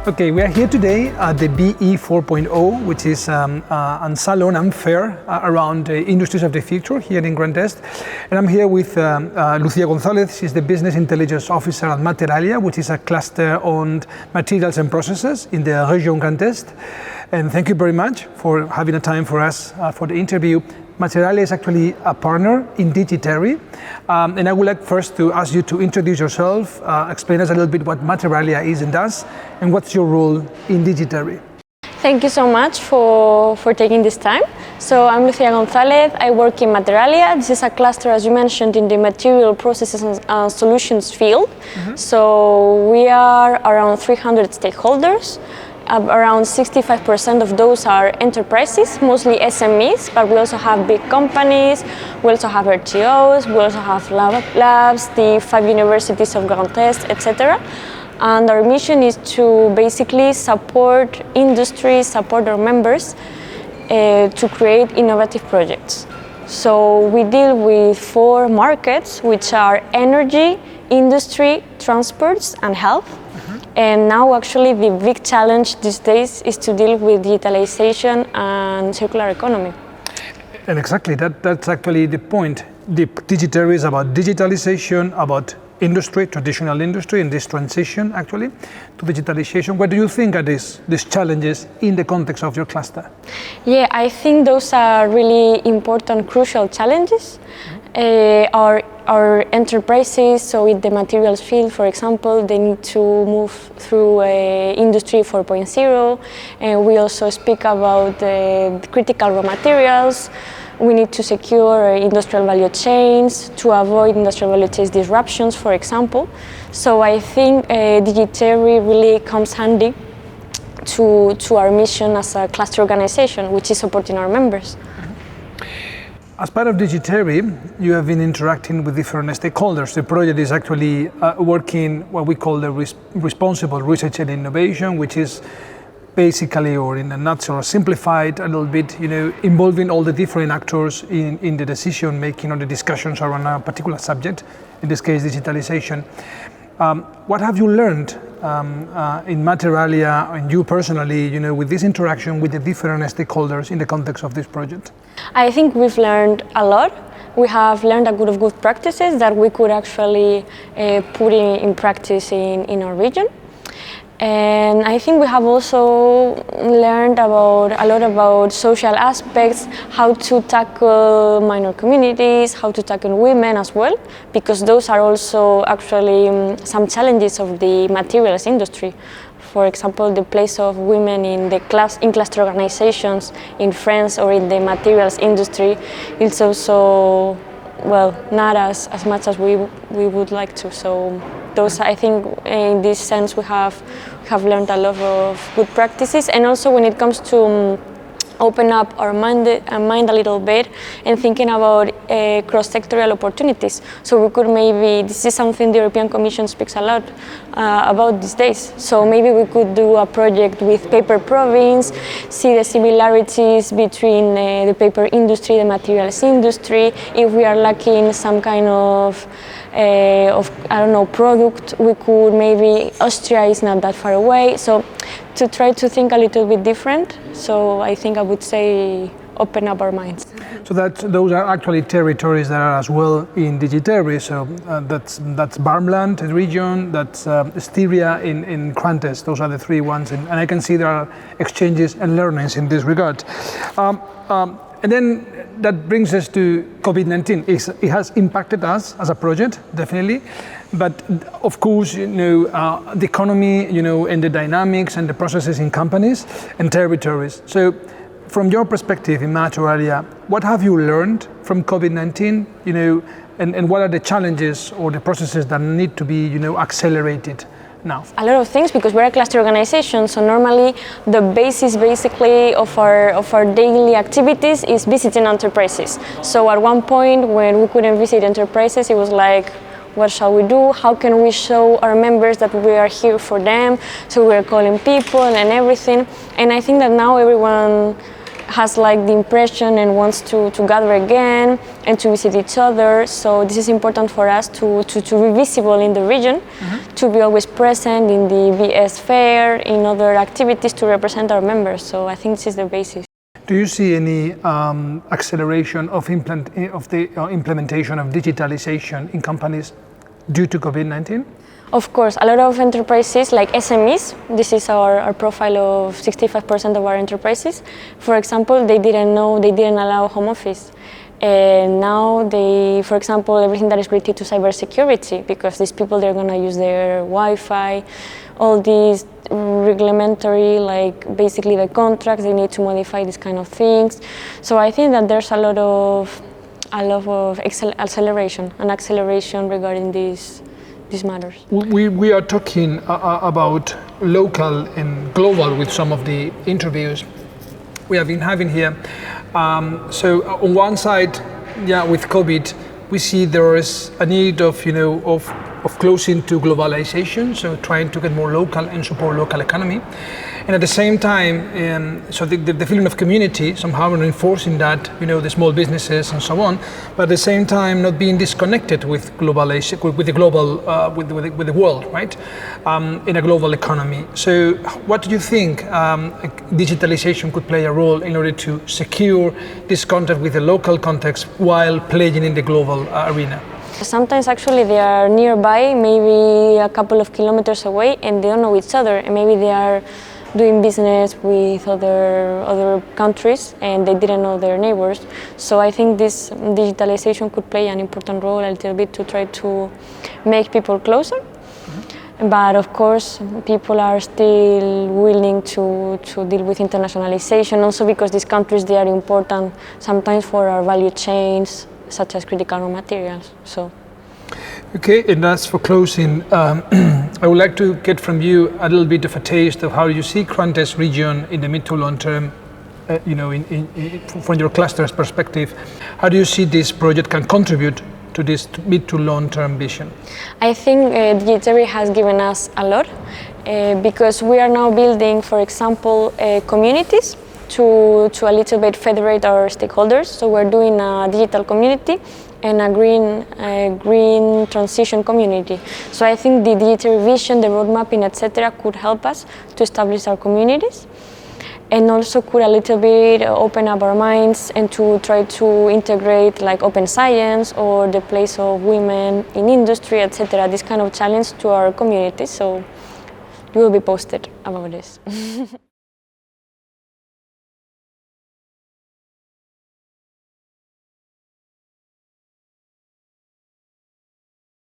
Okay, we are here today at the BE 4.0, which is a Salon and fair around industries of the future here in Grand Est. And I'm here with Luci Gonza lez. She's the Business Intelligence Officer at Materalia, which is a cluster on materials and processes in the region Grand Est. And thank you very much for having a time for us for the interview. Materalia is actually a partner in DigiTeRRI, and I would like first to ask you to introduce yourself, explain us a little bit what Materalia is and does, and what's your role in DigiTeRRI. Thank you so much for taking this time. So I'm Luci Gonza lez. I work in Materalia. This is a cluster, as you mentioned, in the material processes and solutions field. So we are around 300 stakeholders. Around 65% of those are enterprises, mostly SMEs, but we also have big companies, we also have RTOs, we also have labs, the 5 universities of Grand Est, etc. And our mission is to basically support industry, support our members to create innovative projects. So we deal with 4 markets, which are energy, industry, transports, and health. And now actually the big challenge these days is to deal with digitalization and circular economy. And exactly, that's actually the point. The DigiTeRRI is about digitalization, about industry, traditional industry, and this transition actually to digitalization. What do you think are these challenges in the context of your cluster? Yeah, I think those are really important, crucial challenges. Our enterprises, so in the materials field, for example, they need to move through Industry 4.0, and we also speak about critical raw materials. We need to secure industrial value chains to avoid industrial value chains disruptions, for example. So I think DigiTeRRI really comes handy to our mission as a cluster organization, which is supporting our members. As part of DigiTeRRI, you have been interacting with different stakeholders. The project is actually working what we call the responsible research and innovation, which is basically, or in a nutshell, simplified a little bit, involving all the different actors in the decision making or the discussions around a particular subject, in this case, digitalization. What have you learned in Materalia and you personally, with this interaction with the different stakeholders in the context of this project? I think we've learned a lot. We have learned a lot of good practices that we could actually put in practice in our region. And I think we have also learned a lot about social aspects, how to tackle minor communities, how to tackle women as well, because those are also actually some challenges of the materials industry. For example, the place of women in cluster organizations in France or in the materials industry is also, well, not as much as we would like to. So those, I think, in this sense, we have learned a lot of good practices, and also when it comes to open up our mind a little bit and thinking about cross-sectorial opportunities. So we could maybe, this is something the European Commission speaks a lot about these days. So maybe we could do a project with paper province, see the similarities between the paper industry, the materials industry. If we are lacking some kind of I don't know, product, we could maybe, Austria is not that far away. So to try to think a little bit different. So I think I would say open up our minds. So those are actually territories that are as well in DigiTeRRI. So that's Barmland region, that's Styria in Grand Est. Those are the 3 ones, and I can see there are exchanges and learnings in this regard. And then that brings us to COVID-19. It has impacted us as a project, definitely, but of course, the economy, and the dynamics and the processes in companies and territories. So, from your perspective in Materalia, what have you learned from COVID-19? And what are the challenges or the processes that need to be, accelerated now? A lot of things, because we're a cluster organization, so normally the basis basically of our daily activities is visiting enterprises. So at one point when we couldn't visit enterprises, it was like, what shall we do? How can we show our members that we are here for them? So we're calling people and everything. And I think that now everyone has like the impression and wants to gather again and to visit each other. So this is important for us to be visible in the region, to be always present in the VS fair, in other activities to represent our members. So I think this is the basis. Do you see any acceleration of the implementation of digitalization in companies due to COVID-19? Of course, a lot of enterprises like SMEs, this is our profile of 65% of our enterprises. For example, they didn't allow home office. And now for example, everything that is related to cybersecurity, because these people, they're going to use their Wi-Fi, all these regulatory, like basically the contracts, they need to modify these kind of things. So I think that there's a lot of acceleration regarding these matters. We are talking about local and global with some of the interviews we have been having here. So on one side, with COVID, we see there is a need of closing to globalization, so trying to get more local and support local economy. And at the same time, so the feeling of community, somehow reinforcing that, the small businesses and so on, but at the same time not being disconnected with globalization, with the global, with the world, right? In a global economy. So what do you think digitalization could play a role in order to secure this contact with the local context while playing in the global arena? Sometimes actually they are nearby, maybe a couple of kilometers away, and they don't know each other, and maybe they are doing business with other countries and they didn't know their neighbors. So I think this digitalization could play an important role a little bit to try to make people closer. But of course, people are still willing to deal with internationalization, also because these countries, they are important sometimes for our value chains, such as critical raw materials. So. Okay, and as for closing, I would like to get from you a little bit of a taste of how you see Grand Est region in the mid to long term, from your cluster's perspective. How do you see this project can contribute to this mid to long term vision? I think DigiTeRRI has given us a lot because we are now building, for example, communities to a little bit federate our stakeholders. So we're doing a digital community and a green transition community. So I think the DigiTeRRI vision, the road mapping, etc., could help us to establish our communities, and also could a little bit open up our minds and to try to integrate like open science or the place of women in industry, etc., this kind of challenge to our communities. So we will be posted about this.